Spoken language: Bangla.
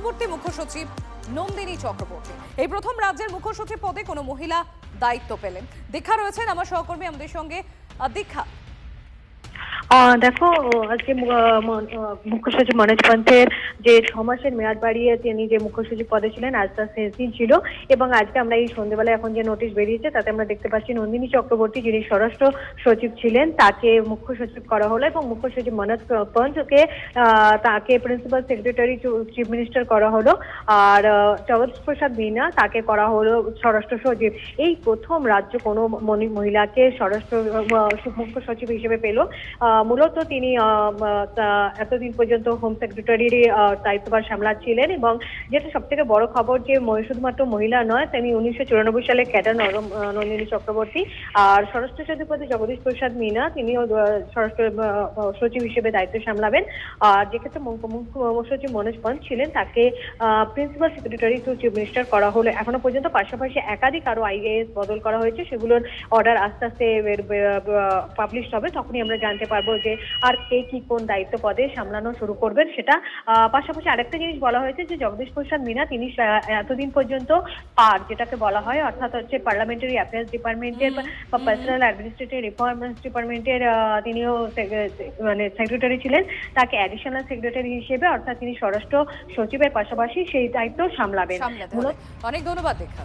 পূর্ববর্তী মুখ্য সচিব নন্দিনী চক্রবর্তী এই প্রথম রাজ্যের মুখ্য সচিব পদে কোনো মহিলা দায়িত্ব পেলেন। দীক্ষা রয়েছেন আমার সহকর্মী, আমাদের সঙ্গে। দীক্ষা, দেখো, আজকে মুখ্য সচিব মনোজ পন্থের যে 6 মাসের মেয়াদ বাড়িয়ে তিনি যে মুখ্য সচিব পদে ছিলেন, আজ তার শেষ দিন ছিল। এবং আজকে আমরা এই সন্ধ্যেবেলায় এখন যে নোটিশ বেরিয়েছে তাতে আমরা দেখতে পাচ্ছি নন্দিনী চক্রবর্তী, যিনি স্বরাষ্ট্র সচিব ছিলেন, তাকে মুখ্য সচিব করা হলো এবং মুখ্য সচিব মনোজ পন্থকে তাকে প্রিন্সিপাল সেক্রেটারি চিফ মিনিস্টার করা হলো। আর জগদীশ প্রসাদ মীনা তাকে করা হলো স্বরাষ্ট্র সচিব। এই প্রথম রাজ্য কোনো মহিলাকে স্বরাষ্ট্র মুখ্য সচিব হিসেবে পেল। মূলত তিনি এতদিন পর্যন্ত হোম সেক্রেটারির দায়িত্বভার সামলাচ্ছিলেন। এবং যেটা সব থেকে বড় খবর, যে শুধুমাত্র মহিলা নয়, তিনি 1994 সালে ক্যাডার নন্দিনী চক্রবর্তী। আর স্বরাষ্ট্র সচিব পদে জগদীশ প্রসাদ মীনা, তিনিও স্বরাষ্ট্র সচিব হিসেবে দায়িত্ব সামলাবেন। আর যেক্ষেত্রে মুখ্য সচিব মনোজ পন্থ ছিলেন, তাকে principal secretary to chief minister করা হলো। এখনো পর্যন্ত পাশাপাশি একাধিক আরো আইএএস বদল করা হয়েছে, সেগুলোর অর্ডার আস্তে আস্তে পাবলিশ হবে, তখনই আমরা জানতে পারবো যে আর কে কি কোন দায়িত্ব পদে সামলানো শুরু করবেন সেটা। পাশাপাশি আরেকটা জিনিস বলা হয়েছে যে জগদীশ প্রসাদ মীনা, তিনি এতদিন পর্যন্ত পার যেটাকে বলা হয়, অর্থাৎ হচ্ছে পার্লামেন্টারি অ্যাফেয়ার্স ডিপার্টমেন্টের বা পার্সোনাল অ্যাডমিনিস্ট্রেটিভ রিফর্মস ডিপার্টমেন্টের তিনিও মানে সেক্রেটারি ছিলেন। তাকে অ্যাডিশনাল সেক্রেটারি হিসেবে, অর্থাৎ তিনি স্বরাষ্ট্র সচিবের পাশাপাশি সেই দায়িত্ব সামলাবেন। অনেক ধন্যবাদ দীক্ষা।